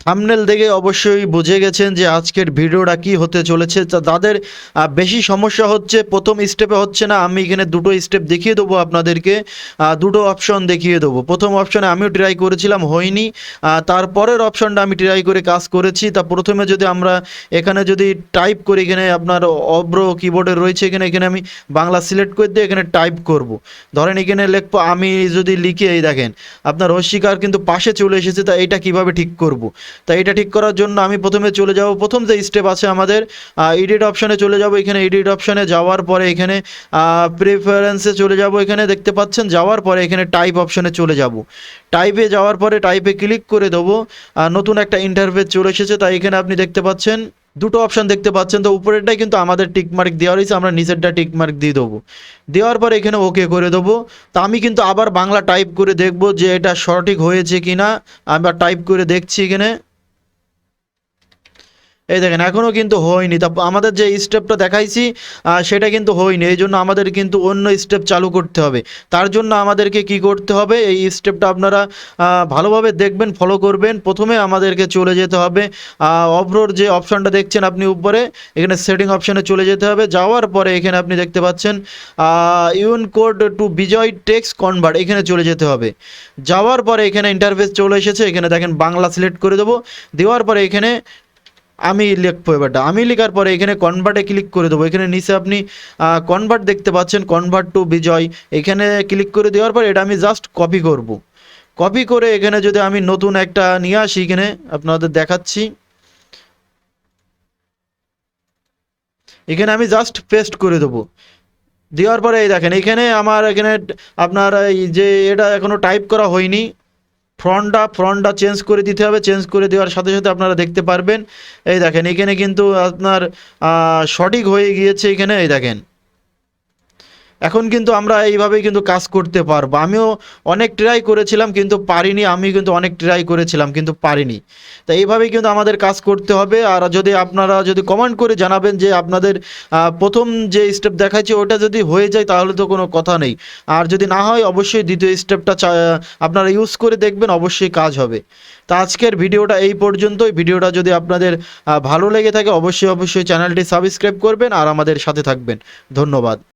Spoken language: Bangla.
থাম্বনেল দেখে অবশ্যই বুঝে গেছেন যে আজকের ভিডিওটা কি হতে চলেছে। তাদের বেশি সমস্যা হচ্ছে প্রথম স্টেপে হচ্ছে না। আমি এখানে দুটো স্টেপ দেখিয়ে দেবো আপনাদেরকে, দুটো অপশন দেখিয়ে দেবো। প্রথম অপশনে আমিও ট্রাই করেছিলাম, হয়নি। তারপরের অপশনটা আমি ট্রাই করে কাজ করেছি। তা প্রথমে যদি আমরা এখানে যদি টাইপ করি, এখানে আপনার অব্র কিবোর্ডে রয়েছে, এখানে আমি বাংলা সিলেক্ট করে দিয়ে এখানে টাইপ করব। ধরেন এখানে লিখবো, আমি যদি লিখে এই দেখেন আপনার অস্বীকার কিন্তু পাশে চলে এসেছে। তা এটা কিভাবে ঠিক করব? তাই এটা ঠিক করার জন্য আমি প্রথমে চলে যাব, প্রথম যে স্টেপ আছে আমাদের এডিট অপশানে চলে যাব। এখানে এডিট অপশানে যাওয়ার পরে এখানে প্রেফারেন্সে চলে যাব, এখানে দেখতে পাচ্ছেন। যাওয়ার পরে এখানে টাইপ অপশানে চলে যাব। টাইপে যাওয়ার পরে টাইপে ক্লিক করে দেবো। নতুন একটা ইন্টারফেস চলে এসেছে। তাই এখানে আপনি দেখতে পাচ্ছেন দুটো অপশান দেখতে পাচ্ছেন। তো উপরেরটাই কিন্তু আমাদের টিকমার্ক দেওয়া রয়েছে, আমরা নিচেরটা টিকমার্ক দিয়ে দেবো। দেওয়ার পরে এখানে ওকে করে দেবো। তা আমি কিন্তু আবার বাংলা টাইপ করে দেখব যে এটা সঠিক হয়েছে কিনা। আমরা টাইপ করে দেখছি এখানে, এই দেখেন এখনও কিন্তু হয়নি। তা আমাদের যে স্টেপটা দেখাইছি সেটা কিন্তু হয়নি। এই জন্য আমাদের কিন্তু অন্য স্টেপ চালু করতে হবে। তার জন্য আমাদেরকে কি করতে হবে, এই স্টেপটা আপনারা ভালোভাবে দেখবেন, ফলো করবেন। প্রথমে আমাদেরকে চলে যেতে হবে অব্রোর যে অপশানটা দেখছেন আপনি উপরে, এখানে সেটিং অপশানে চলে যেতে হবে। যাওয়ার পরে এখানে আপনি দেখতে পাচ্ছেন ইউনকোড টু বিজয় টেক্সট কনভার্ট, এখানে চলে যেতে হবে। যাওয়ার পরে এখানে ইন্টারফেস চলে এসেছে। এখানে দেখেন বাংলা সিলেক্ট করে দেবো। দেওয়ার পরে এখানে আমি লিখবো। এবারটা আমি লেখার পরে এখানে কনভার্টে ক্লিক করে দেবো। এখানে নিচে আপনি কনভার্ট দেখতে পাচ্ছেন, কনভার্ট টু বিজয়, এখানে ক্লিক করে দেওয়ার পর এটা আমি জাস্ট কপি করব। কপি করে এখানে যদি আমি নতুন একটা নিয়ে আসি, এখানে আপনাদের দেখাচ্ছি। এখানে আমি জাস্ট পেস্ট করে দেবো। দেওয়ার পরে এই দেখেন এখানে আমার এখানে আপনার এই যে এটা এখনও টাইপ করা হয়নি, ফ্রন্টটা চেঞ্জ করে দিতে হবে। চেঞ্জ করে দেওয়ার সাথে সাথে আপনারা দেখতে পারবেন, এই দেখেন এখানে কিন্তু আপনার সঠিক হয়ে গিয়েছে। এখানে এই দেখেন এখন কিন্তু আমরা এইভাবেই কিন্তু কাজ করতে পারবো। আমিও অনেক ট্রাই করেছিলাম কিন্তু পারিনি, আমি কিন্তু অনেক ট্রাই করেছিলাম কিন্তু পারিনি। তো এইভাবেই কিন্তু আমাদের কাজ করতে হবে। আর যদি আপনারা যদি কমেন্ট করে জানাবেন যে আপনাদের প্রথম যে স্টেপ দেখাচ্ছি ওটা যদি হয়ে যায় তাহলে তো কোনো কথা নেই। আর যদি না হয় অবশ্যই দ্বিতীয় স্টেপটা আপনারা ইউজ করে দেখবেন, অবশ্যই কাজ হবে। তো আজকের ভিডিওটা এই পর্যন্তই। ভিডিওটা যদি আপনাদের ভালো লেগে থাকে অবশ্যই চ্যানেলটি সাবস্ক্রাইব করবেন আর আমাদের সাথে থাকবেন। ধন্যবাদ।